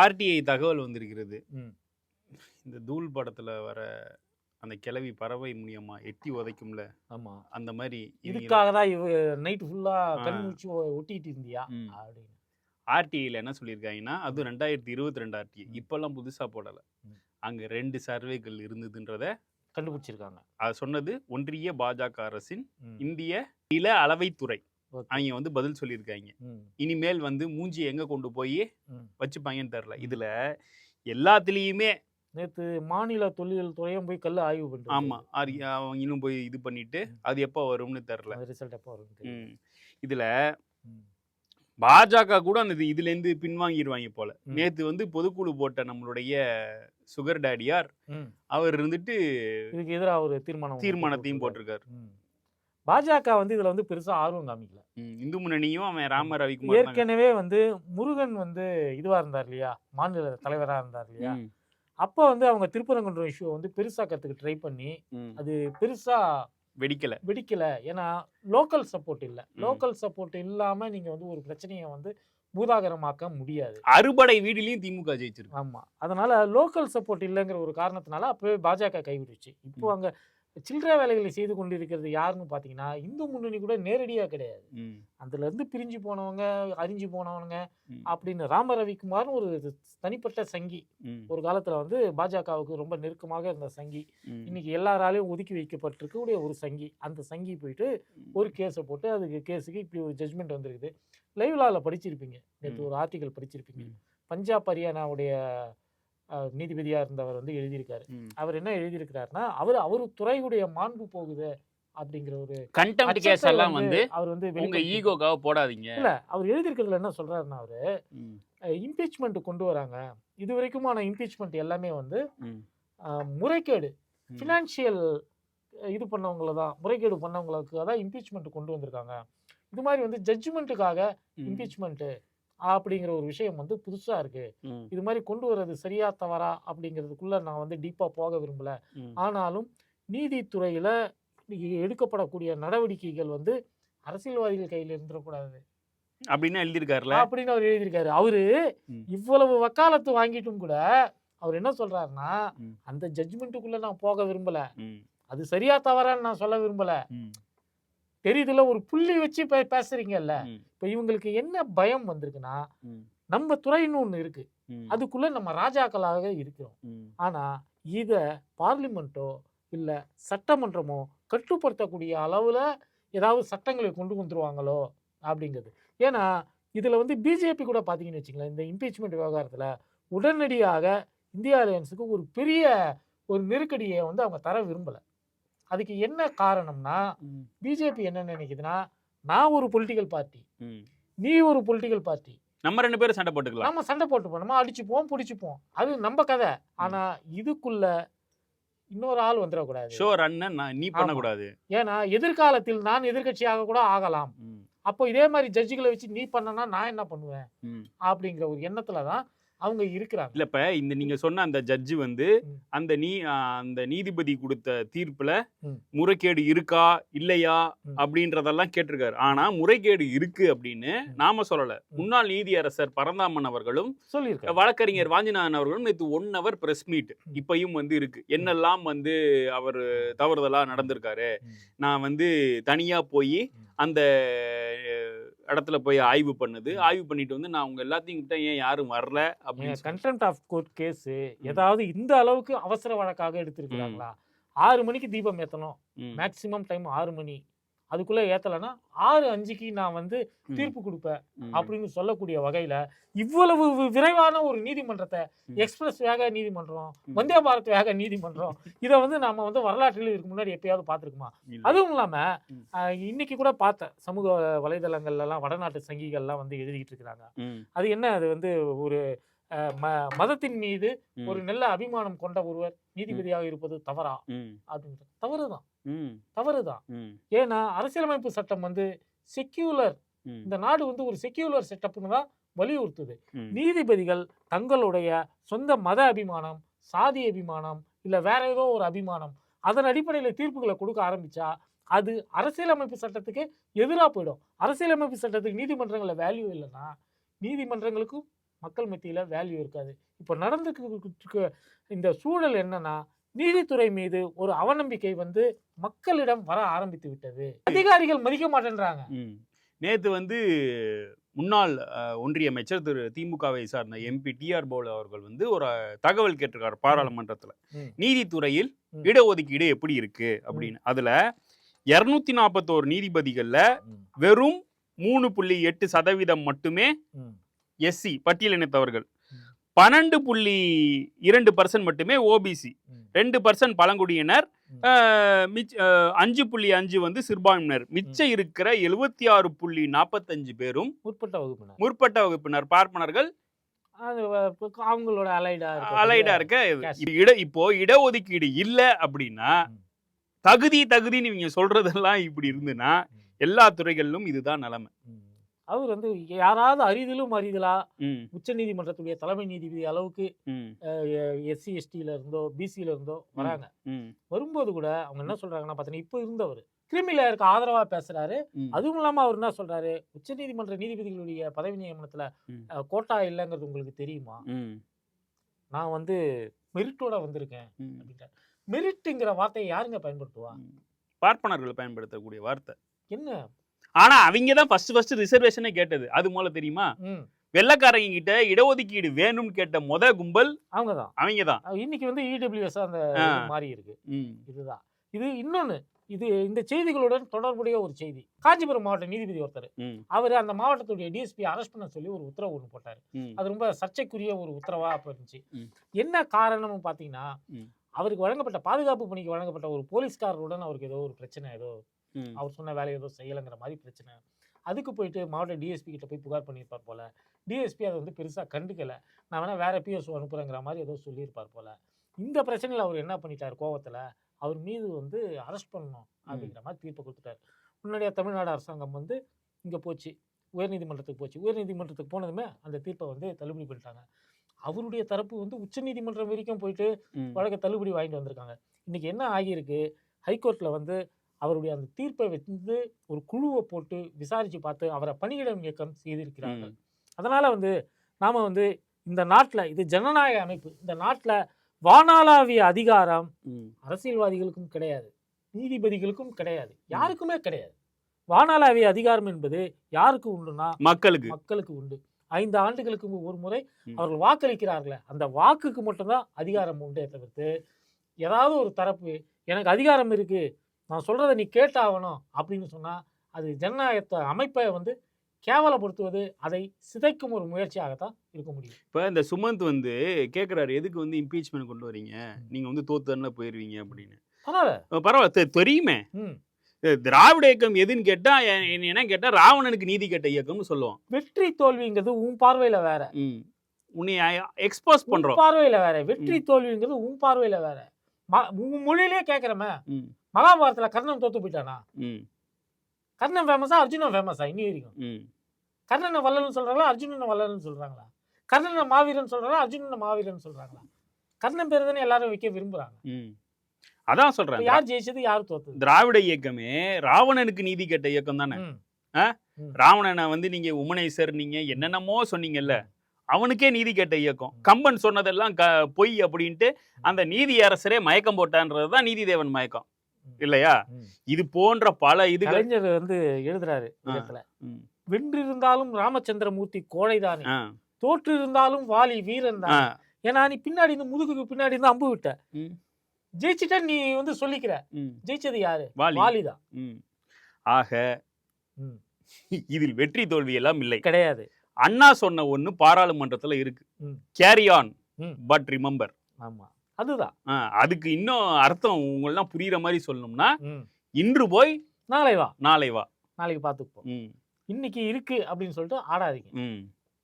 RTI தகவல் வந்திருக்கிறது. ம். இந்த தூள் படத்துல வர அந்த கிழவி பறவை மூலியமா எட்டி உதைக்கும்ல, ஆமா. அந்த மாரி இதுக்காக தான் நைட் ஃபுல்லா ஆ. கண் முழிச்சு ஒட்டிட்டு இருந்தியா? ம். அப்படின்னு. ஆர்டிஐல என்ன சொல்லியிருக்காங்கன்னா, ம். அதுவும் 2022 ஆர்டிஐ. ம். இப்பல்லாம் புதுசா போடல. ம். அங்க 2 சர்வேக்கள் இருந்ததுன்றத கண்டுபிடிச்சிருக்காங்க. சொன்னது ஒன்றிய பாஜக அரசின் ம். இந்திய நில அளவைத்துறை. ஓகே. அவைங்க வந்து பதில் சொல்லியிருக்காய்ங்க. ம். இனிமேல் வந்து மூஞ்சிய எங்க கொண்டு போய் ம். வச்சுப்பாங்கன்னு தெரியல. ம். இதுல எல்லாத்துலயுமே நேத்து மாநில தொல்லியல் துறையும் போய் கல்லு ஆய்வு பண்ணிட்டு ஆமா. வந்திருக்கு. அவங்களும் போய் இது பண்ணிட்டு, ம். அது எப்ப வரும்னு தெரியல. அது ரிசல்ட் எப்போ வரும்னு தெரியல. ம். இதுல ம். பாஜக கூட அந்த இதுலேருந்து பின்வாங்கிருவாய்ங்க போல. ம். நேத்து வந்து பொதுக்குழு போட்ட நம்மளுடைய சுகர் டாடியார், ம். அவர் இருந்துட்டு இதுக்கு எதிரா ஒரு தீர்மானத்தையும் போட்டிருக்காரு. ம். பாஜக வந்து இதுல வந்து பெருசா ஆர்வம் காமிக்கல. இந்து முன்னணியும் அவன் ராம ரவிக்குமார் தான். ஏற்கனவே வந்து முருகன் வந்து இதுவா இருந்தார் இல்லையா? மாநில தலைவரா இருந்தார் இல்லையா? ம். அப்ப வந்து அவங்க திருப்பரங்குன்றம் இஷ்யூ வந்து பெருசாக்கறதுக்கு ட்ரை பண்ணி, ம். அது பெருசா வெடிக்கல. வெடிக்கல. ஏன்னா, லோக்கல் சப்போர்ட் இல்ல. ம். லோக்கல் சப்போர்ட் இல்லாம நீங்க வந்து ஒரு பிரச்சனைய வந்து பூதாகரமாக்க முடியாது. அறுபடை வீடுலயும் திமுக ஜெயிச்சிருக்கு. ஆமா. அதனால லோக்கல் சப்போர்ட் இல்லங்கிற ஒரு காரணத்தினால அப்பவே பாஜக கைவிட்டுச்சு. இப்போ ம். அங்க சில்லறை வேலைகளை செய்து கொண்டிருக்கிறது யாருன்னு பார்த்தீங்கன்னா, இந்து முன்னணி கூட நேரடியா கிடையாது. ம். அதுலருந்து பிரிஞ்சு போனவங்க, அரிஞ்சு போனவனுங்க ம். அப்படின்னு ராம ரவிக்குமார்னு ஒரு தனிப்பட்ட சங்கி. ம். ஒரு காலத்துல வந்து பாஜகவுக்கு ரொம்ப நெருக்கமாக இருந்த சங்கி. ம். இன்னைக்கு எல்லாராலையும் ஒதுக்கி வைக்கப்பட்டிருக்கக்கூடிய ஒரு சங்கி. அந்த சங்கி போயிட்டு ஒரு கேஸ போட்டு அதுக்கு கேஸுக்கு இப்படி ஒரு ஜட்ஜ்மெண்ட் வந்திருக்குது. லைவ் லால படிச்சிருப்பீங்க. நேத்து ஒரு ஆர்டிகல் படிச்சிருப்பீங்க. ம். பஞ்சாப் ஹரியானாவுடைய நீதிபதியா இருந்தவர் வந்து எழுதியிருக்காரு. ம். அவர் என்ன எழுதியிருக்கிறாருன்னா, அவரு துறையுடைய மாண்பு போகுது அப்படிங்கிற ஒரு கண்டெம்ட் கேஸ் அச்சத்தை எல்லாம் வந்து அவர் வந்து உங்க வெளிப்படுத்தி ஈகோக்காக போடாதீங்க. இல்ல அவர் எழுதியிருக்கிறதுல என்ன சொல்றாருன்னா அவரு, ம். இம்பீச்மென்ட் கொண்டு வராங்க. இதுவரைக்குமான இம்பீச்மென்ட் எல்லாமே வந்து ம். முறைகேடு ம். ஃபினான்ஷியல் இது பண்ணவங்கள தான் முறைகேடு பண்ணவங்களுக்கு தான் இம்பீச்மென்ட் கொண்டு வந்திருக்காங்க. இது மாதிரி வந்து ஜட்ஜ்மெண்ட்டுக்காக ம். இம்பீச்மென்ட் அப்படிங்கிற ஒரு விஷயம் வந்து புதுசா இருக்கு. ம். இது மாதிரி கொண்டு வர்றது சரியா தவறா அப்படிங்கிறதுக்குள்ள நான் வந்து டீப்பா போக விரும்பல. ம். ஆனாலும் நீதித்துறையில எடுக்கப்படக்கூடிய நடவடிக்கைகள் வந்து அரசியல்வாதிகள் கையில இருந்துடக்கூடாது அப்படின்னு எழுதியிருக்காருல. அப்படின்னு அவர் எழுதியிருக்காரு. அவரு ம். இவ்வளவு வக்காலத்து வாங்கிட்டும் கூட அவர் என்ன சொல்றாருன்னா, ம். அந்த ஜட்ஜ்மெண்ட்டுக்குள்ள நான் போக விரும்பல. ம். அது சரியா தவறான்னு நான் சொல்ல விரும்பல. ம். தெரியுதுல ஒரு புள்ளி வச்சு பேசுறீங்கல்ல. ம். இப்ப இவங்களுக்கு என்ன பயம் வந்திருக்குன்னா, ம். நம்ம துறைன்னு ஒண்ணு இருக்கு. ம். அதுக்குள்ள நம்ம ராஜாக்களாக இருக்கிறோம். ம். ஆனா இத பார்லிமெண்ட்டோ இல்ல சட்டமன்றமோ கட்டுப்படுத்தக்கூடிய அளவுல ஏதாவது சட்டங்களை கொண்டு வந்துருவாங்களோ அப்படிங்கிறது. ஏன்னா இதுல வந்து பிஜேபி கூட பாத்தீங்கன்னு வச்சுங்களேன், இந்த இம்பீச்மெண்ட் விவகாரத்துல உடனடியாக இந்தியா அலையன்ஸுக்கு ஒரு பெரிய ஒரு நெருக்கடியை வந்து அவங்க தர விரும்பல. அதுக்கு என்ன காரணம்னா, ம். பிஜேபி என்ன நினைக்குதுன்னா, நான் ஒரு பொலிட்டிக்கல் பார்ட்டி, ம். நீ ஒரு பொலிட்டிக்கல் பார்ட்டி. நம்ம 2 பேரும் சண்டை போட்டுக்கலாம். நம்ம சண்டை போட்டுப்போம். நம்ம அடிச்சுப்போம், புடிச்சுப்போம். அது நம்ம கதை. ஆனா இதுக்குள்ள இன்னொரு ஆள் வந்துடக்கூடாது. ஷோ ரன்ன நீ பண்ணக்கூடாது. ஏன்னா எதிர்காலத்தில் நான் எதிர்க்கட்சியாக கூட ஆகலாம். ம். அப்போ இதே மாதிரி ஜட்ஜுகளை வச்சு நீ பண்ணனா நான் என்ன பண்ணுவேன்? ம். அப்படிங்கிற ஒரு எண்ணத்துல தான் அவங்க இருக்கிறாங்க. இல்ல இப்ப நீங்க சொன்ன அந்த ஜட்ஜ் வந்து ம். அந்த நீதிபதி கொடுத்த தீர்ப்புல ம். முறைகேடு இருக்கா இல்லையா ம். அப்படின்றதெல்லாம் கேட்டிருக்காரு. ஆனா முறைகேடு இருக்கு அப்படின்னு நாம சொல்லல. முன்னாள் நீதியரசர் பரந்தாமன் அவர்களும் சொல்லியிருக்காங்க. வழக்கறிஞர் வாஞ்சிநாதன் அவர்களும் நேற்று 1 hour பிரஸ் மீட் இப்பயும் வந்து இருக்கு. என்னெல்லாம் வந்து அவர் தவறுதலா நடந்திருக்காரு. நான் வந்து தனியா போய் அந்த இடத்துல போய் ஆய்வு பண்ணுது. ஆய்வு பண்ணிட்டு வந்து நான் உங்க எல்லாத்தையும் கிட்ட ஏன் யாரும் வரல அப்படின்னு கண்டெம்ட் ஆஃப் கோர்ட் கேஸ் ஏதாவது இந்த அளவுக்கு அவசர வழக்காக எடுத்திருக்கிறாங்களா? 6 மணிக்கு தீபம் ஏத்தணும். மேக்சிமம் டைம் 6 மணி. அதுக்குள்ள ஏத்தலைன்னா 6:05க்கு நான் வந்து தீர்ப்பு கொடுப்பேன் அப்படின்னு சொல்லக்கூடிய வகையில இவ்வளவு விரைவான ஒரு நீதிமன்றத்தை, எக்ஸ்பிரஸ் வேக நீதிமன்றம், வந்தே பாரத் வேக நீதிமன்றம், இதை வந்து நாம வந்து வரலாற்றில் இதுக்கு முன்னாடி எப்பயாவது பார்த்துருக்குமா? அதுவும் இல்லாம இன்னைக்கு கூட பார்த்தேன் சமூக வலைதளங்கள்ல எல்லாம் வடநாட்டு சங்கிகள்லாம் வந்து எழுதிட்டு இருக்கிறாங்க. அது என்ன, அது வந்து ஒரு மதத்தின் மீது ஒரு நல்ல அபிமானம் கொண்ட ஒருவர் நீதிபதியாக இருப்பது தவறா அப்படின்ற தவறுதான். ஏன்னா அரசியலமைப்பு சட்டம் வந்து செக்யூலர், இந்த நாடு வந்து ஒரு செக்யூலர் செட்டப்னு தான் வலியுறுத்துது. நீதிபதிகள் தங்களுடைய சொந்த மத அபிமானம், சாதி அபிமானம், இல்ல வேற ஏதோ ஒரு அபிமானம், அதன் அடிப்படையில் தீர்ப்புகளை கொடுக்க ஆரம்பிச்சா அது அரசியலமைப்பு சட்டத்துக்கு எதிராக போயிடும். அரசியலமைப்பு சட்டத்துக்கு நீதிமன்றங்கள வேல்யூ இல்லைன்னா நீதிமன்றங்களுக்கும் மக்கள் மத்தியில வேல்யூ இருக்காது. இப்போ நடந்துட்டு இந்த சூழல் என்னன்னா, நீதித்துறை மீது ஒரு அவநம்பிக்கை வந்து மக்களிடம் வர ஆரம்பித்து விட்டது. அதிகாரிகள் மதிக்க மாட்டேன்றாங்க. நேத்து வந்து முன்னாள் ஒன்றிய அமைச்சர் திரு திமுகவை சார்ந்த எம்பி டிஆர் பாலு அவர்கள் வந்து ஒரு தகவல் கேட்டிருக்காரு பாராளுமன்றத்துல. நீதித்துறையில் இடஒதுக்கீடு எப்படி இருக்கு அப்படின்னு. அதுல 241 நீதிபதிகள்ல வெறும் 3.8% மட்டுமே எஸ்சி பட்டியலினத்தவர்கள், 12.2% மட்டுமே ஓபிசி, 2% பழங்குடியினர், 5.5 வந்து சிறுபான்மையினர். மிச்சம் இருக்கிற 76.45 பேரும் முற்பட்ட வகுப்பினர் பார்ப்பனர்கள், அவங்களோட அலைடா இருக்க. இப்போ இடஒதுக்கீடு இல்ல அப்படின்னா தகுதின்னு நீங்க சொல்றதெல்லாம் இப்படி இருந்துன்னா எல்லா துறைகளிலும் இதுதான் நிலைமை. அவர் வந்து யாராவது அரிதலா உச்ச நீதிமன்றத்துடைய தலைமை நீதிபதி அளவுக்கு எஸ்சி எஸ்டில இருந்தோ பிசில இருந்தோ வராங்க. வரும்போது கூட அவங்க என்ன சொல்றாங்கன்னா பாத்தீங்கன்னா, இப்போ இருந்தவர் கிரிமிலேயருக்கு ஆதரவா பேசுறாரு. அதுவும் இல்லாம அவர் என்ன சொல்றாரு, உச்ச நீதிமன்ற நீதிபதிகளுடைய பதவி நியமனத்துல கோட்டா இல்லைங்கிறது உங்களுக்கு தெரியுமா, நான் வந்து மெரிட்டோட வந்திருக்கேன் அப்படின்ட்டு. மெரிட்டுங்கிற வார்த்தையை யாருங்க பயன்படுத்துவா? பார்ப்பனர்கள் பயன்படுத்தக்கூடிய வார்த்தை என்ன. ஆனா அவங்க தான் ஃபர்ஸ்ட் ரிசர்வேஷனே கேட்டது. அது மூலம் தெரியுமா, வெள்ளக்காரங்க கிட்ட இடஒதுக்கீடு வேணும்னு கேட்ட கும்பல் அவங்க தான். இன்னைக்கு வந்து இடபிள்யூஎஸ் அந்த மாறி இருக்கு. இதுதான் இது. இன்னொன்னு, இது இந்த செய்திகளுடன் தொடர்புடைய ஒரு செய்தி. காஞ்சிபுரம் மாவட்ட நீதிபதி ஒருத்தர், அவர் அந்த மாவட்டத்துடைய டிஎஸ்பி அரெஸ்ட் பண்ண சொல்லி ஒரு உத்தரவு ஒன்று போட்டாரு. அது ரொம்ப சர்ச்சைக்குரிய ஒரு உத்தரவா இருந்துச்சு. என்ன காரணம்னு பாத்தீங்கன்னா, அவருக்கு வழங்கப்பட்ட பாதுகாப்பு பணிக்கு வழங்கப்பட்ட ஒரு போலீஸ்காரருடன் அவருக்கு ஏதோ ஒரு பிரச்சனை, ஏதோ அவர் சொன்ன வேலையை ஏதோ செய்யலைங்கிற மாதிரி பிரச்சனை. அதுக்கு போயிட்டு மாவட்ட டிஎஸ்பி கிட்ட போய் புகார் பண்ணியிருப்பார் போல. டிஎஸ்பி அதை வந்து பெருசாக கண்டுக்கலை. நான் வேணா வேற பிஎஸ்ஓ அனுப்புறேங்கிற மாதிரி ஏதோ சொல்லியிருப்பார் போல. இந்த பிரச்சனையில் அவர் என்ன பண்ணிட்டார், கோவத்தில் அவர் மீது வந்து அரெஸ்ட் பண்ணணும் அப்படிங்கிற மாதிரி தீர்ப்பை கொடுத்துட்டார். முன்னாடியே தமிழ்நாடு அரசாங்கம் வந்து இங்கே போச்சு, உயர்நீதிமன்றத்துக்கு போச்சு. உயர்நீதிமன்றத்துக்கு போனதுமே அந்த தீர்ப்பை வந்து தள்ளுபடி பண்ணிட்டாங்க. அவருடைய தரப்பு வந்து உச்ச நீதிமன்றம் வரைக்கும் போயிட்டு வழக்கை தள்ளுபடி வாங்கிட்டு வந்திருக்காங்க. இன்னைக்கு என்ன ஆகியிருக்கு, ஹைகோர்ட்ல வந்து அவருடைய அந்த தீர்ப்பை வந்து ஒரு குழுவை போட்டு விசாரிச்சு பார்த்து அவரை பணியிட நீக்கம் செய்திருக்கிறார்கள். அதனால வந்து நாம வந்து இந்த நாட்டில், இது ஜனநாயக அமைப்பு, இந்த நாட்டில் வானாளாவிய அதிகாரம் அரசியல்வாதிகளுக்கும் கிடையாது, நீதிபதிகளுக்கும் கிடையாது, யாருக்குமே கிடையாது. வானாளாவிய அதிகாரம் என்பது யாருக்கு உண்டுனா மக்களுக்கு உண்டு. 5 ஆண்டுகளுக்கு ஒரு முறை அவர்கள் வாக்களிக்கிறார்களே, அந்த வாக்குக்கு மட்டும்தான் அதிகாரம் உண்டே தவிர்த்து ஏதாவது ஒரு தரப்பு எனக்கு அதிகாரம் இருக்கு, நான் சொல்றதை நீ கேட்டாகணும் அப்படின்னு சொன்னா அது ஜனநாயக அமைப்பை வந்து கேவலப்படுத்துவது, அதை சிதைக்கும் ஒரு முயற்சியாகத்தான் இருக்க முடியும். இப்போ இந்த சுமந்த் வந்து கேட்குறாரு, எதுக்கு வந்து இம்பீச்மெண்ட் கொண்டு வரீங்க, நீங்க வந்து தோத்துதானே போயிருவீங்க அப்படின்னு. பரவாயில்ல தெரியுமே. திராவிட இயக்கம் எதுன்னு கேட்டா என்ன கேட்டா ராவணனுக்கு நீதி கேட்ட இயக்கம்னு சொல்லுவோம். வெற்றி தோல்விங்கிறது உன் பார்வையில வேற, உன்னை எக்ஸ்போஸ் பண்றோம் பார்வையில வேற. வெற்றி தோல்விங்கிறது உன் பார்வையில வேற. மொழியிலே கேட்கிறமே, மகாபாரதத்துல கர்ணன் தோத்து போயிட்டானா? கர்ணன் ஃபேமஸா அர்ஜுனன் ஃபேமஸா? இன்னி வரைக்கும் கர்ணனை வல்லன்னு சொல்றாங்களா, அர்ஜுனனை வல்லன்னு சொல்றாங்களா? கர்ணனை மாவீரன் சொல்றாங்களா, அர்ஜுனனை மாவீரன் சொல்றாங்களா? கர்ணன் பேர் தானே எல்லாரும் வைக்க விரும்புறாங்க. அதான் சொல்றேன், யார் ஜெயிச்சது யார் தோத்தது? திராவிட இயக்கமே ராவணனுக்கு நீதி கேட்ட இயக்கம் தானே. ராவணனை வந்து நீங்க உமனேசர் நீங்க என்னென்னமோ சொன்னீங்கல்ல, அவனுக்கே நீதி கேட்ட இயக்கம். கம்பன் சொன்னதெல்லாம் பொய் அப்படின்ட்டு அந்த நீதி அரசரே மயக்கம் போட்டான்றதுதான் நீதி தேவன் மயக்கம் இல்லையா? இது போன்ற பல இது கலைஞர் வந்து எழுதுறாரு, வென்றிருந்தாலும் ராமச்சந்திரமூர்த்தி கோழைதானே, தோற்று இருந்தாலும் வாலி வீரன் தான். ஏன்னா நீ பின்னாடி இந்த முதுகுக்கு பின்னாடி இருந்து அம்பு விட்ட, ஜெயிச்சுட்ட நீ வந்து சொல்லிக்கிற. ஜெயிச்சது யாரு? வாலிதான். ஆக இதில் வெற்றி தோல்வி எல்லாம் இல்லை, கிடையாது. அண்ணா சொன்ன ஒண்ணு பாராளுமன்றத்துல இருக்கு, கேரி ஆன் பட் ரிமெம்பர். ஆமா, அதுதான். அதுக்கு இன்னும் அர்த்தம் உங்களெல்லாம் புரியுற மாதிரி சொல்லணும்னா, இன்று போய் நாளை வா, நாளைக்கு பார்த்துப்போம். இன்னைக்கு இருக்கு அப்படின்னு சொல்லிட்டு ஆடாதீங்க.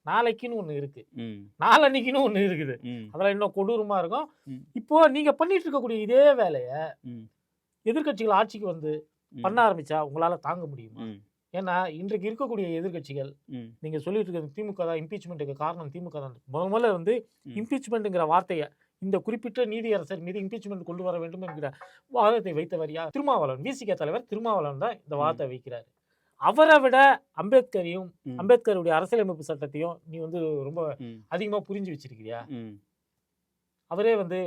நாளைக்குன்னு ஒண்ணு இருக்கு, நாளன்னைக்குன்னு ஒண்ணு இருக்குது. அதெல்லாம் இன்னும் கொடூரமா இருக்கும். இப்போ நீங்க பண்ணிட்டு இருக்கக்கூடிய இதே வேலைய எதிர்கட்சிகள் ஆட்சிக்கு வந்து பண்ண ஆரம்பிச்சா உங்களால தாங்க முடியுமா? ஏன்னா இன்றைக்கு இருக்கக்கூடிய எதிர்கட்சிகள், நீங்க சொல்லிட்டு இருக்க திமுக தான் இம்பீச்மெண்ட்டுக்கு காரணம், திமுக தான். முதல்ல வந்து இம்பீச்மெண்ட்டுங்கிற வார்த்தையை இந்த குறிப்பிட்ட நீதியரசர் மீது இம்பீச்மெண்ட் கொண்டு வர வேண்டும் என்கிற வாதத்தை வைத்தவர் யார்? திருமாவளவன், விசிக தலைவர் திருமாவளவன் தான் இந்த வாதத்தை வைக்கிறாரு. அவரை விட அம்பேத்கரையும் அம்பேத்கருடைய அரசியலமைப்பு சட்டத்தையும் நீ வந்து ரொம்ப அதிகமா புரிஞ்சு வச்சிருக்கிறியா? அவரே வந்து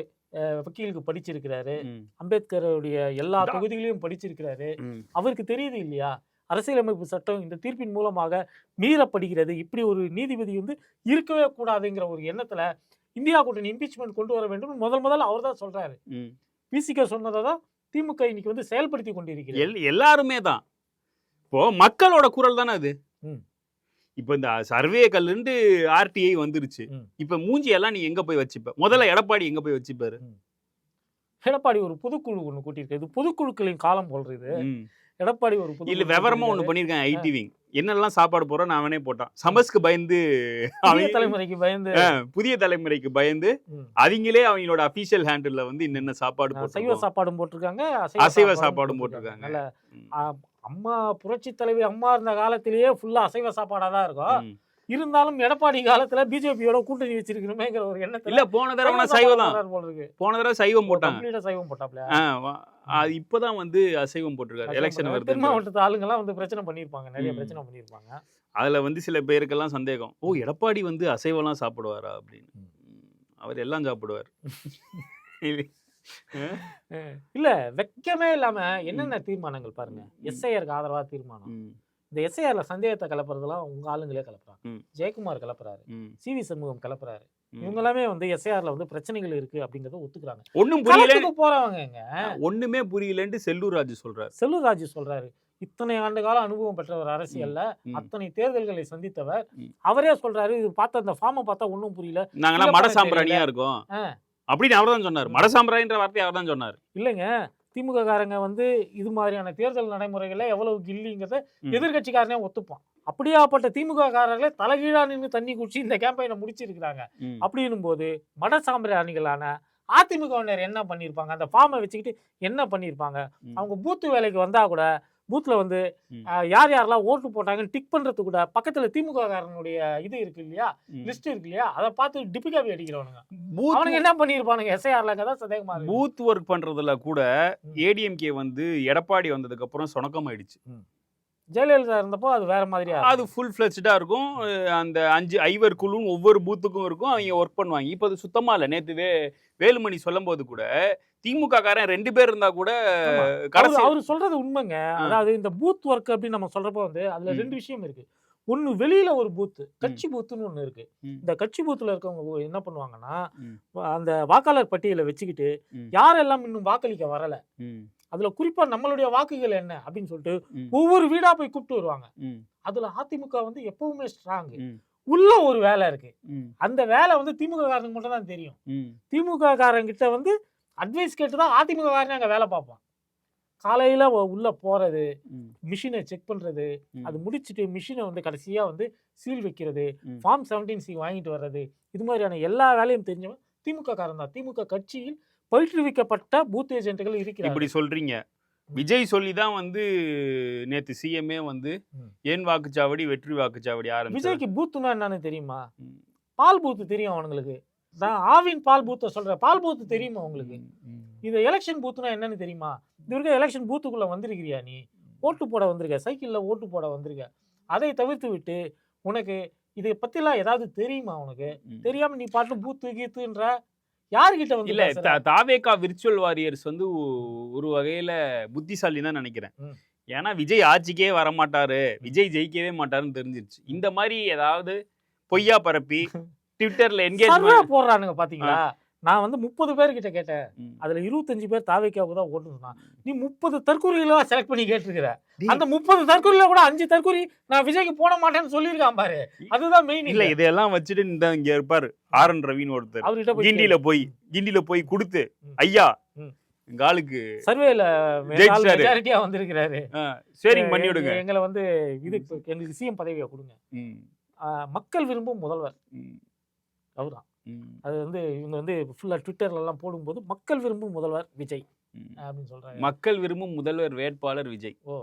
வக்கீலுக்கு படிச்சிருக்கிறாரு, அம்பேத்கருடைய எல்லா தொகுதிகளையும் படிச்சிருக்கிறாரு. அவருக்கு தெரியுது இல்லையா அரசியலமைப்பு சட்டம் இந்த தீர்ப்பின் மூலமாக மீறப்படுகிறது, இப்படி ஒரு நீதிபதி வந்து இருக்கவே கூடாதுங்கிற ஒரு எண்ணத்துல இந்தியா கூட்டணி இம்பீச்மெண்ட் கொண்டு வர வேண்டும் முதல்ல அவர் தான் சொல்றாரு. பிசிக சொன்னதை தான் திமுக இன்னைக்கு வந்து செயல்படுத்தி கொண்டிருக்கிறது. எல்லாருமே தான். இப்போ மக்களோட குரல் தானே அது. இப்ப இந்த சர்வே கல்லுண்டு ஆர்டிஐ வந்துருச்சு. இப்ப மூஞ்சி எல்லாம் நீ எங்க போய் வச்சுப்ப? முதல்ல எடப்பாடி எங்க போய் வச்சுப்பாரு? எடப்பாடி ஒரு பொதுக்குழு ஒண்ணு கூட்டியிருக்கு. இது பொதுக்குழுக்களின் காலம் போல்றது. எடப்பாடி ஒரு இல்ல விவரமா ஒண்ணு பண்ணிருக்கேன். ஐடி விங் என்னெல்லாம் சாப்பாடு போறோம் நான் அவனே போட்டான். சமஸ்க்கு பயந்து புதிய தலைமுறைக்கு பயந்து அவங்களே அவங்களோட அபிஷியல் ஹேண்டில்ல வந்து என்னென்ன சாப்பாடு சைவ சாப்பாடும் போட்டிருக்காங்க, அசைவ சாப்பாடும் போட்டிருக்காங்க. அம்மா புரட்சி தலைவி அம்மா இருந்த காலத்திலேயே ஃபுல்லா அசைவ சாப்பாடா தான் இருக்கும். இருந்தாலும் எடப்பாடி காலத்துல பிஜேபியோட கூட்டணி வச்சிருக்கணுமேங்கிற ஒரு எண்ணத்துல இல்ல போன தடவை சைவம் தான் போல இருக்கு. போன தடவை சைவம் போட்டாங்க. சைவம் போட்டாப்ல. அது இப்பதான் வந்து அசைவம் போட்டிருக்காரு. எலெக்ஷன் வருது. தென் மாவட்டத்து ஆளுங்க எல்லாம் வந்து பிரச்சனை பண்ணிருப்பாங்க, நிறைய பிரச்சனை பண்ணிருப்பாங்க. அதுல வந்து சில பேருக்கெல்லாம் சந்தேகம், ஓ எடப்பாடி வந்து அசைவம்லாம் சாப்பிடுவாரா அப்படின்னு. அவர் எல்லாம் சாப்பிடுவார். இல்ல வெக்கமே இல்லாம என்னென்ன தீர்மானங்கள் பாருங்க. எஸ்ஐஆருக்கு ஆதரவா தீர்மானம். இந்த எஸ்ஐஆர்ல சந்தேகத்தை கலப்புறதுலாம் உங்க ஆளுங்களே கலப்புறாங்க. ஜெயக்குமார் கலப்புறாரு, சிவி சண்முகம் கலப்புறாரு. இவங்க எல்லாமே வந்து எஸ்ஐஆர்ல வந்து பிரச்சனைகள் இருக்கு அப்படிங்கறத ஒத்துக்குறாங்க. ஒண்ணும் புரியல போறவங்க ஒண்ணுமே புரியலன்னு செல்லூர் ராஜு சொல்றாரு. செல்லூர் ராஜு சொல்றாரு, இத்தனை ஆண்டு கால அனுபவம் பெற்றவர், அரசியல்ல அத்தனை தேர்தல்களை சந்தித்தவர். அவரே சொல்றாரு, இது பார்த்த அந்த ஃபார்மை பார்த்தா ஒன்னும் புரியல, நாங்கெல்லாம் மட சாம்பிராணியா இருக்கோம் அப்படின்னு அவர் தான் சொன்னார். மட சாம்பிராணின்ற வார்த்தையை அவர் தான் சொன்னார். இல்லைங்க, திமுக காரங்க வந்து இது மாதிரியான தேர்தல் நடைமுறைகள்ல எவ்வளவு கில்லிங்கிறத எதிர்கட்சிக்காரனே ஒத்துப்பான். அப்படியாப்பட்ட திமுக காரர்களே தலைகீழா நின்று தண்ணி குடிச்சு இந்த கேம்பெயினை முடிச்சிருக்கிறாங்க. அப்படின்னும் போது மட சாம்பிராணிகளான அதிமுகவினர் என்ன பண்ணிருப்பாங்க? அந்த ஃபார்மை வச்சுக்கிட்டு என்ன பண்ணிருப்பாங்க? அவங்க பூத்து வேலைக்கு வந்தா கூட பூத்ல வந்து யார் யாரெல்லாம் ஓட்டு போட்டாங்கன்னு டிக் பண்றது கூட பக்கத்துல திமுக காரனுடைய இது இருக்கு இல்லையா, லிஸ்ட் இருக்கு இல்லையா, அதை பார்த்து டிபிகாபி அடிக்கிறவனுங்க. அவனுக்கு என்ன பண்ணிருப்பானுங்க? எஸ்ஐஆர்ல தான் சந்தேகமா இருக்கு. பூத் ஒர்க் பண்றதுல கூட ஏடிஎம்கே வந்து எடப்பாடி வந்ததுக்கு அப்புறம் சொணக்கம் ஆயிடுச்சு. ஜெயலலிதா இருந்தப்போ அது வேற மாதிரியா, அது ஃபுல் ஃபிளெஜ்டா இருக்கும். அந்த 5 ஐவர் குழுவும் ஒவ்வொரு பூத்துக்கும் இருக்கும், அவங்க ஒர்க் பண்ணுவாங்க. இப்போ அது சுத்தமா இல்லை. நேத்து வேலுமணி சொல்லும் போது கூட திமுக காரன் 2 பேர் இருந்தா கூட அவரு சொல்றது உண்மைங்க. அதாவது இந்த பூத் ஒர்க் அப்படின்னு நம்ம சொல்றப்போ வந்து அதுல 2 விஷயம் இருக்கு. ஒண்ணு வெளியில ஒரு பூத்து, கட்சி பூத்துன்னு ஒண்ணு இருக்கு. இந்த கட்சி பூத்துல இருக்கவங்க என்ன பண்ணுவாங்கன்னா, அந்த வாக்காளர் பட்டியலை வச்சுக்கிட்டு யாரெல்லாம் இன்னும் வாக்களிக்க வரல, அதுல குறிப்பா நம்மளுடைய வாக்குகள் என்ன அப்படின்னு சொல்லிட்டு ஒவ்வொரு வீடா போய் கூப்பிட்டு வருவாங்க. அதுல அதிமுக வந்து எப்பவுமே ஸ்ட்ராங். உள்ள ஒரு வேலை இருக்கு, அந்த வேலை வந்து திமுக காரனுக்கு மட்டும் தான் தெரியும். திமுக காரங்கிட்ட வந்து அட்வைஸ் கேட்டுதான் அதிமுக காரனே அங்க வேலை பார்ப்பான். காலையில உள்ள போறது, மிஷினை செக் பண்றது, அது முடிச்சுட்டு மிஷினை வந்து கடைசியா வந்து சீல் வைக்கிறது, ஃபார்ம் 17C வாங்கிட்டு வர்றது, இது மாதிரியான எல்லா வேலையும் தெரிஞ்சவன் திமுக காரன் தான். திமுக கட்சியில் பயிற்றுவிக்கப்பட்ட பூத் ஏஜென்ட்கள் இருக்கிறாங்க. இப்படி சொல்றீங்க. விஜய் சொல்லிதான் வந்து நேத்து சிஎம்ஏ வந்து ஏன் வாக்குச்சாவடி வெற்றி வாக்குச்சாவடி ஆரம்பிச்சு. விஜய்க்கு பூத்துனா என்னன்னு தெரியுமா? பால் பூத்து தெரியும் அவங்களுக்கு. நான் ஆவின் பால் பூத்த சொல்றேன், பால் பூத்து தெரியுமா உங்களுக்கு? இது எலெக்ஷன் பூத்துனா என்னன்னு தெரியுமா? இது வரைக்கும் எலெக்ஷன் பூத்துக்குள்ள வந்திருக்கிறியா? நீ ஓட்டு போட வந்திருக்க, சைக்கிள்ல ஓட்டு போட வந்திருக்க. அதை தவிர்த்து விட்டு உனக்கு இதை பத்திலாம் ஏதாவது தெரியுமா? உனக்கு தெரியாம நீ பாட்டு பூத்து கீத்துன்ற யாருகிட்ட வந்து இல்ல. தாவேகா விர்ச்சுவல் வாரியர்ஸ் வந்து ஒரு வகையில புத்திசாலி தான் நினைக்கிறேன். ஏன்னா விஜய் ஆட்சிக்கே வரமாட்டாரு, விஜய் ஜெயிக்கவே மாட்டாருன்னு தெரிஞ்சிருச்சு. இந்த மாதிரி ஏதாவது பொய்யா பரப்பி ட்விட்டர்ல என்கேஜ்மென்ட் போடுறானுங்க பாத்தீங்களா? நான் வந்து 30 பேர்கிட்ட கேட்டேன், அதுல 25 பேர் தாவேக்காவுக்கு தான் ஓட்டு சொன்னான். நீ 30 தற்கொலைகளா செலக்ட் பண்ணி கேட்டிருக்கிற. அந்த 30 தற்கொலையில கூட 5 தற்கொலை நான் விஜய்க்கு போட மாட்டேன்னு சொல்லியிருக்கான் பாரு. அதுதான் மெயின். இல்ல இதெல்லாம் வச்சுட்டு இந்த இங்க இருப்பாரு RN ரவின்னு ஒருத்தர், அவர்கிட்ட கிண்டில போய் கொடுத்து ஐயா காலுக்கு சர்வேல மெஜாரிட்டியா வந்திருக்கிறாரு, ஷேரிங் பண்ணி விடுங்க, எங்களை வந்து இது எங்களுக்கு சிஎம் பதவியை கொடுங்க. மக்கள் விரும்பும் முதல்வர் அவர்தான். அது வந்து இவங்க வந்து ஃபுல்லா ட்விட்டர்ல எல்லாம் போடும்போது மக்கள் விரும்பும் முதல்வர் விஜய் அப்படின்னு சொல்றாங்க. மக்கள் விரும்பும் முதல்வர் வேட்பாளர் விஜய். ஓ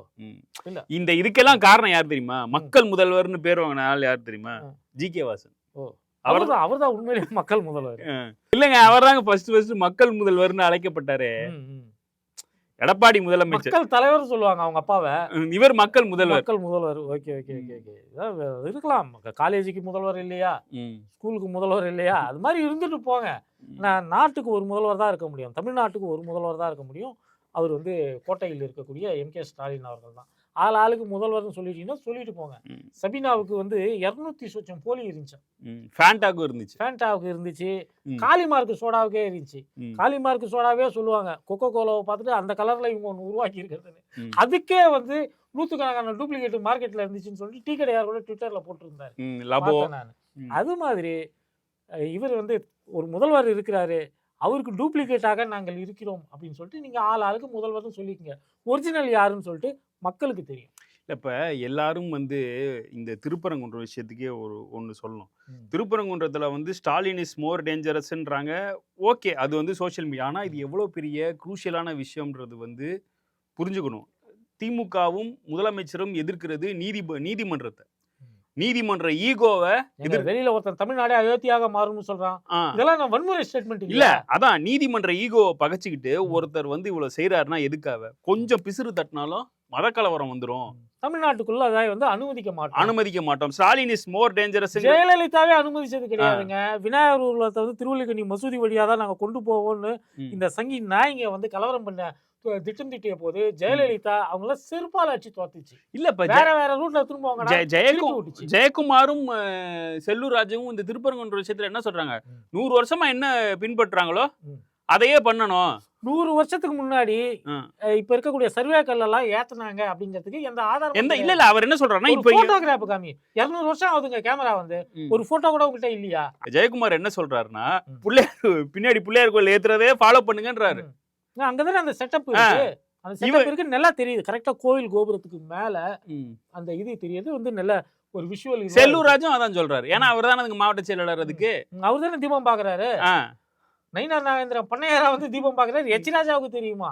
இல்ல, இந்த இதுக்கெல்லாம் காரணம் யார் தெரியுமா? மக்கள் முதல்வர்னு பேர் வாங்கின ஆள் யார் தெரியுமா? ஜி.கே. வாசன். ஓ அவர்தான் உண்மையிலேயே மக்கள் முதல்வர். இல்லைங்க, அவர் தாங்க ஃபர்ஸ்ட் மக்கள் முதல்வர்னு அழைக்கப்பட்டாரு. எடப்பாடி முதலமைச்சர், மக்கள் தலைவர் சொல்லுவாங்க அவங்க அப்பாவை. இவர் மக்கள் முதல்வர். மக்கள் முதல்வர். Okay okay okay okay. இருக்கலாம், காலேஜுக்கு முதல்வர் இல்லையா, ஸ்கூலுக்கு முதல்வர் இல்லையா, அது மாதிரி இருந்துட்டு போங்க. நான் நாட்டுக்கு ஒரு முதல்வர் தான் இருக்க முடியும், தமிழ்நாட்டுக்கு ஒரு முதல்வர் தான் இருக்க முடியும். அவர் வந்து கோட்டையில் இருக்கக்கூடிய எம்.கே. ஸ்டாலின் அவர்கள் தான். ஆளுக்கு முதல்வர்னு சொல்லிட்டீங்கன்னா சொல்லிட்டு போங்க. சபீனாவுக்கு வந்து 200 சொச்சம் போலி இருந்துச்சு, ஃபேண்டாவுக்கு இருந்துச்சு, காளிமார்க்கு சோடாவுக்கே இருந்துச்சு. காளிமார்க்கு சோடாவே சொல்லுவாங்க, கொக்கோ கோலாவை பார்த்துட்டு அந்த கலர்ல இவங்க ஒன்று உருவாக்கி இருக்கிறதுன்னு. அதுக்கே வந்து நூற்றுக்கணக்கான டூப்ளிகேட் மார்க்கெட்ல இருந்துச்சுன்னு சொல்லிட்டு டீ கடையார் கூட ட்விட்டர்ல போட்டிருந்தாரு. நான் அது மாதிரி இவர் வந்து ஒரு முதல்வர் இருக்கிறாரு, அவருக்கு டூப்ளிகேட்டாக நாங்கள் இருக்கிறோம் அப்படின்னு சொல்லிட்டு நீங்க ஆளுக்கு முதல்வர்னு சொல்லிக்கங்க. ஒரிஜினல் யாருன்னு சொல்லிட்டு மக்களுக்கு தெரியும். இப்போ எல்லாரும் வந்து இந்த திருப்பரங்குன்ற விஷயத்துக்கே ஒன்று சொல்லணும். திருப்பரங்குன்றத்தில் வந்து ஸ்டாலின் இஸ் மோர் டேஞ்சரஸ்ன்றாங்க. ஓகே, அது வந்து சோஷியல் மீடியா. ஆனால் இது எவ்வளோ பெரிய குரூஷியலான விஷயம்ன்றது வந்து புரிஞ்சுக்கணும். திமுகவும் முதலமைச்சரும் எதிர்க்கிறது நீதிமன்றத்தை, நீதிமன்ற ஈகோவை. வெளியில ஒருத்தன் தமிழ்நாடே அயோத்தியாக மாறும்னு சொல்றான். இதெல்லாம் நான் வன்முறை ஸ்டேட்மெண்ட் இல்ல. அதான் நீதிமன்ற ஈகோவை பகச்சிக்கிட்டு ஒருத்தர் வந்து இவ்வளவு செய்யறாருன்னா எதுக்காக? கொஞ்சம் பிசுறு தட்டினாலும் மத கலவரம் வந்துரும். தமிழ்நாட்டுக்குள்ள அதை வந்து அனுமதிக்க மாட்டோம். Stalin is more dangerous. ஜெயலலிதாவே அனுமதிச்சது கிடையாதுங்க. விநாயகர் ஊர்வலத்தை வந்து திருவள்ளிக்கணி மசூதி வழியா தான் நாங்க கொண்டு போவோம்னு இந்த சங்கி நாய்ங்க வந்து கலவரம் பண்ண திட்டம் திட்டிய போது ஜெயலலிதா அவங்கள செருப்பால அடிச்சு தோத்துச்சு. இல்ல, வேற ரூட்ல திரும்ப ஜெயக்குமாரும் செல்லூர் ராஜுவும் இந்த திருப்பரங்குன்ற விஷயத்துல என்ன சொல்றாங்க, 100 வருஷமா என்ன பின்பற்றாங்களோ அதையே பண்ணணும். 100 வருஷத்துக்கு முன்னாடி இப்ப இருக்கக்கூடிய சர்வேக்கள் எல்லாம் ஏத்துனாங்க அப்படிங்கிறதுக்கு எந்த ஆதாரம் இல்ல. அவர் என்ன சொல்றாருன்னா, இப்ப போட்டோகிராஃப் காமி 200 வருஷம் ஆகுதுங்க, கேமரா வந்து ஒரு போட்டோ கூட உங்ககிட்ட இல்லையா? ஜெயக்குமார் என்ன சொல்றாருன்னா, பின்னாடி பிள்ளையார் கோயில் ஏத்துறதே ஃபாலோ பண்ணுங்கன்றாரு. அங்கதானே அந்த செட்டப் இருக்கு. அந்த செட்டப் இருக்கு, நல்லா தெரியுது. கரெக்டா கோவில் கோபுரத்துக்கு மேல அந்த இது தெரியுது வந்து நல்ல ஒரு விஷுவல். செல்லூர் ராஜும் அதான் சொல்றாரு. ஏன்னா அவர் தானே அதுக்கு மாவட்ட செயலாளர். அதுக்கு அவர் தானே தீபம் பாக்குறாரு. நயினார் நாகேந்திரன் பண்ணையாரா வந்து தீபம் பாக்குறாரு. எச் ராஜாவுக்கு தெரியுமா?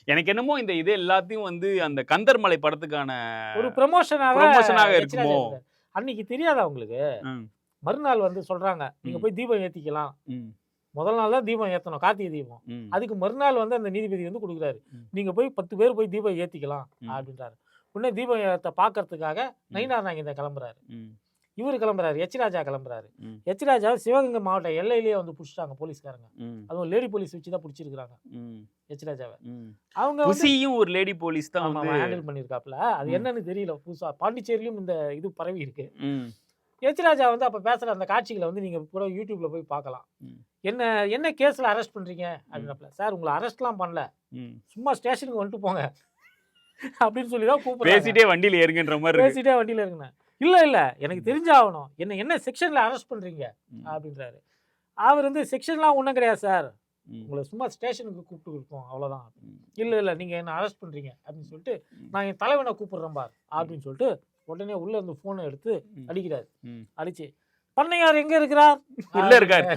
எனக்கு என்னமோ இந்த இது எல்லாத்தையும் வந்து அந்த கந்தர்மலை படத்துக்கான ஒரு ப்ரமோஷனாக இருக்குமோ. அன்னைக்கு தெரியாதா உங்களுக்கு? மறுநாள் வந்து சொல்றாங்க, நீங்க போய் தீபம் ஏத்திக்கலாம். முதல் நாள் தான் தீபம் ஏத்தணும், கார்த்திகை தீபம். அதுக்கு மறுநாள் வந்து அந்த நீதிபதி வந்து கொடுக்குறாரு, நீங்க போய் 10 பேர் போய் தீபம் ஏத்திக்கலாம் அப்படின்றாரு. உடனே தீபம் ஏத்த பாக்குறதுக்காக நயினார் நாகேந்திரன் கிளம்புறாரு, இவரு கிளம்புறாரு, எச் ராஜா கிளம்புறாரு. எச் ராஜா சிவகங்கை மாவட்ட எல்லையிலேயே வந்து புடிச்சிட்டாங்க போலீஸ்காரங்க. அதுவும் லேடி போலீஸ் வச்சுதான் பிடிச்சிருக்காங்க எச் ராஜாவை. அவங்க ஒரு லேடி போலீஸ் தான் ஹேண்டில் பண்ணிருக்காப்ல. அது என்னன்னு தெரியல. புதுசா பாண்டிச்சேரியிலும் இந்த இது பரவி இருக்கு. எச் ராஜா வந்து அப்ப பேசுற அந்த காட்சிகளை வந்து நீங்க கூட யூடியூப்ல போய் பார்க்கலாம். என்ன கேஸ்ல அரெஸ்ட் பண்றீங்க அப்படின்னாப்ல, சார் உங்களை அரெஸ்ட்லாம் பண்ணல, சும்மா ஸ்டேஷனுக்கு வந்துட்டு போங்க அப்படின்னு சொல்லிதான் கூப்பிடுறாங்க. பேசிட்டே வண்டியில ஏறுங்கன்ற மாதிரி. பேசிட்டே வண்டியில ஏறுங்க. இல்ல எனக்கு தெரிஞ்சாகணும், என்ன செக்ஷன்ல அரெஸ்ட் பண்றீங்க அப்படின்றாரு. அவர் வந்து செக்ஷன்லாம் ஒன்றும் கிடையாது சார், உங்களை சும்மா ஸ்டேஷனுக்கு கூப்பிட்டு இருக்கோம் அவ்வளவுதான். இல்ல நீங்க என்ன அரெஸ்ட் பண்றீங்க அப்படின்னு சொல்லிட்டு நான் என் தலைவனை கூப்பிடுறேன் பார் அப்படின்னு சொல்லிட்டு உடனே உள்ள இருந்து போனை எடுத்து அடிக்கிறாரு. அடிச்சு, பண்ணையார் எங்க இருக்கிறார்? உள்ள இருக்காரு.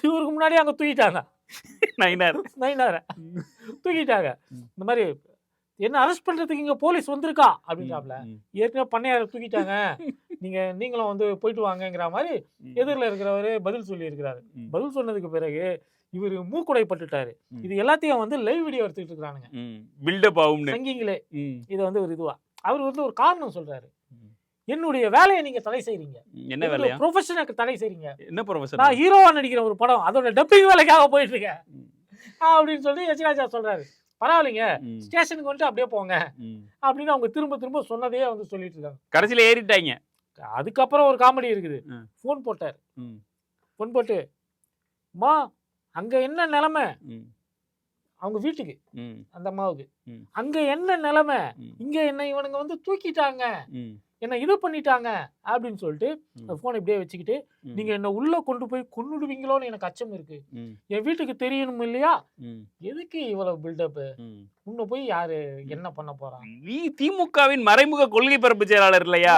இவருக்கு முன்னாடி அங்க தூக்கிட்டாங்க, நயினார தூக்கிட்டாங்க. இந்த மாதிரி என்ன அரெஸ்ட் பண்றதுக்கு இங்க போலீஸ் வந்திருக்கா அப்படின்றாப்ல. ஏற்கனவே பண்ணையார தூக்கிட்டாங்க, நீங்களும் வந்து போயிட்டு வாங்கங்கிற மாதிரி எதிரில் இருக்கிறவரு பதில் சொல்லி இருக்கிறாரு. பதில் சொன்னதுக்கு பிறகு இவரு மூக்குடை பட்டுட்டாரு. இது எல்லாத்தையும் வந்து லைவ் வீடியோ எடுத்துக்கிட்டு இருக்கானுங்க, பில்டப் ஆகும் சங்கிங்களே. இது வந்து ஒரு இதுவா அவர் வந்து ஒரு காரணம் சொல்றாரு, என்னுடைய வேலையை நீங்க தடை செய்றீங்க. என்ன வேலையா? ப்ரொஃபஷனுக்கு தடை செய்றீங்க. என்ன ப்ரொஃபஷன்? நான் ஹீரோவா நடிக்கிற ஒரு படம், அதோட டப்பிங் வேலைக்காக போயிட்டு இருக்கேன் அப்படின்னு சொல்லி எச் ராஜா சொல்றாரு. பரவாயில்லைங்க, ஸ்டேஷனுக்கு வந்துட்டு அப்படியே போங்க அப்படின்னு அவங்க திரும்ப சொன்னதையே வந்து சொல்லிட்டு இருக்காங்க. கடைசியில ஏறிட்டாங்க. அதுக்கப்புறம் ஒரு காமெடி இருக்குது. போன் போட்டார். போன் போட்டு, மா அங்க என்ன நிலைமை, அவங்க வீட்டுக்கு அந்த அம்மாவுக்கு அங்க என்ன நிலைமை, இங்க என்ன இவனுங்க வந்து தூக்கிட்டாங்க, என்ன இது பண்ணிட்டாங்க அப்படின்னு சொல்லிட்டு போனை இப்படியே வச்சுக்கிட்டு, நீங்க என்ன உள்ள கொண்டு போய் கொன்னுடுவீங்களோன்னு எனக்கு அச்சம் இருக்கு, என் வீட்டுக்கு தெரியணும் இல்லையா, எதுக்கு இவ்வளவு பில்டப், உன்னை போய் யாரு என்ன பண்ண போறான், நீ திமுகவின் மறைமுக கொள்கை பரப்பு செயலாளர் இல்லையா,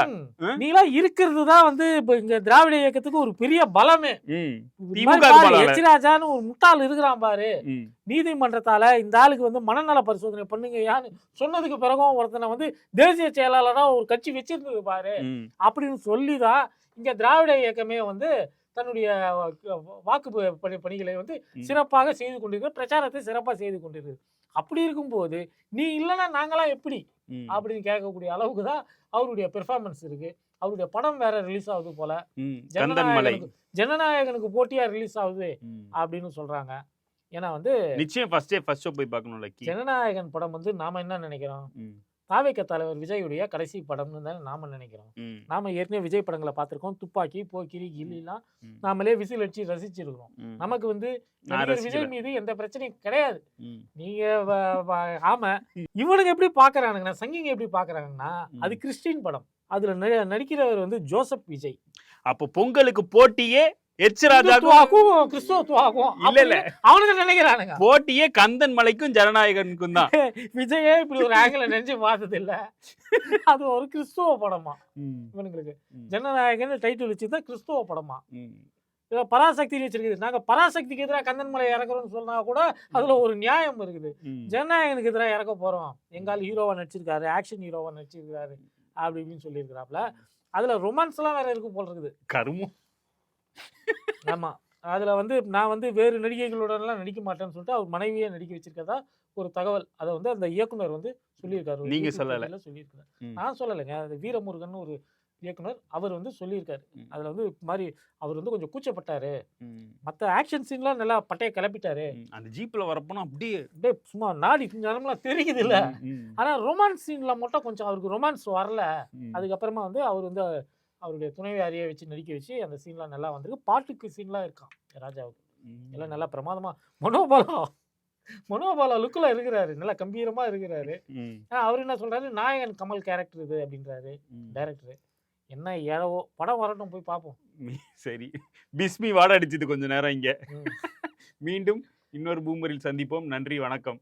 நீலாம் இருக்கிறது தான் வந்து இப்ப இங்க திராவிட இயக்கத்துக்கு ஒரு பெரிய பலமே. எச் ராஜான்னு ஒரு முட்டாள் இருக்கிறான் பாரு, நீதிமன்றத்தால இந்த ஆளுக்கு வந்து மனநல பரிசோதனை பண்ணுங்கயான்னு சொன்னதுக்கு பிறகும் ஒருத்தனை வந்து தேசிய செயலாளரா ஒரு கட்சி வச்சிருந்தது பாரு அப்படின்னு சொல்லிதான் இங்க திராவிட இயக்கமே வந்து தன்னுடைய வாக்கு பணிகளை வந்து சிறப்பாக செய்து கொண்டிருக்கிறார், பிரச்சாரத்தை சிறப்பாக செய்து கொண்டிருக்கிறது. அப்படி இருக்கும்போது நீ இல்லைன்னா நாங்களாம் எப்படி அப்படின்னு கேட்கக்கூடிய அளவுக்கு தான் அவருடைய பெர்ஃபார்மன்ஸ் இருக்கு. அவருடைய படம் வேற ரிலீஸ் ஆகுது போல, ஜனநாயகனுக்கு போட்டியா ரிலீஸ் ஆகுது அப்படின்னு சொல்றாங்க. ஏன்னா வந்து நிச்சயம் ஃபர்ஸ்ட் ஷோ போய் பார்க்கணும். ஜனநாயகன் படம் வந்து நாம என்ன நினைக்கிறோம், தாவேக தலைவர் விஜயுடைய கடைசி படம்னு தானே நாம நினைக்கிறோம். நாம ஏற்கனவே விஜய் படங்களை பார்த்திருக்கோம். துப்பாக்கி, போக்கிரி, கில்லிலாம் நாமளே விசில் அடிச்சு ரசிச்சிருக்கிறோம். நமக்கு வந்து விஜய் மீது எந்த பிரச்சனையும் கிடையாது. நீங்க ஆமா, இவனுக்கு எப்படி பாக்குறானுங்கன்னா, சங்கிங்க எப்படி பாக்குறாங்கன்னா, அது கிறிஸ்டின் படம், அதுல நடிக்கிறவர் வந்து ஜோசப் விஜய். அப்போ பொங்கலுக்கு போட்டியே அவனுக்கு நினைக்கிறானுங்க போட்டியே கந்தன் மலைக்கும் ஜனநாயகனுக்கும் தான். விஜயே இப்படி ஒரு ஆங்கில நினைச்சு பார்த்தது இல்ல. அது ஒரு கிறிஸ்துவ படமா இவனுங்களுக்கு. ஜனநாயகன் டைட்டில் வச்சுதான் கிறிஸ்துவ படமா. பராசக்தி வச்சிருக்குது. நாங்க பராசக்திக்கு எதிராக கந்தன் மலை இறக்குறோம்னு சொன்னா கூட அதுல ஒரு நியாயம் இருக்குது. ஜனநாயகனுக்கு எதிராக இறக்க போறோம், எங்கால ஹீரோவா நடிச்சிருக்காரு, ஆக்ஷன் ஹீரோவா நடிச்சிருக்காரு அப்படி இப்படின்னு சொல்லியிருக்கிறாப்ல. அதுல ரொமான்ஸ் எல்லாம் வேற இருக்கு போல் இருக்குது. கருமம். ஆமா, அதுல வந்து நான் வந்து வேறு நடிகைகளுடன்லாம் நடிக்க மாட்டேன்னு சொல்லிட்டு அவர் மனைவியே நடிக்க வச்சிருக்கதா ஒரு தகவல். அதை வந்து அந்த இயக்குனர் வந்து சொல்லியிருக்காரு. நீங்க சொல்லல? சொல்லியிருக்காரு, நான் சொல்லலைங்க. அது வீரமுருகன் ஒரு இயக்குனர், அவர் வந்து சொல்லியிருக்காரு. அதுல வந்து மாதிரி அவர் வந்து கொஞ்சம் கூச்சப்பட்டாரு. மற்ற ஆக்ஷன் சீன்லாம் நல்லா பட்டையை கிளப்பிட்டாரு. அந்த ஜீப்ல வரப்போனா அப்படியே சும்மா நாடி நேரம்லாம் தெரியுது இல்ல. ஆனா ரொமான்ஸ் சீன்ல மட்டும் கொஞ்சம் அவருக்கு ரொமான்ஸ் வரல. அதுக்கப்புறமா வந்து அவர் வந்து அவருடைய துணைவியாரியை வச்சு நடிக்க வச்சு அந்த சீன்லாம் நல்லா வந்திருக்கு. பாட்டுக்கு சீன்லாம் இருக்கான் ராஜாவுக்கு, எல்லாம் நல்லா பிரமாதமா. மனோபாலா லுக்கில் இருக்கிறாரு, நல்லா கம்பீரமா இருக்கிறாரு. அவர் என்ன சொல்றாரு, நாயகன் கமல் கேரக்டர் இது அப்படின்றாரு டைரக்டர். என்ன ஏழவோ படம் வரட்டும், போய் பார்ப்போம். சரி, பிஸ்மி வாட அடிச்சது கொஞ்ச நேரம் இங்க. மீண்டும் இன்னொரு பூமரில் சந்திப்போம். நன்றி, வணக்கம்.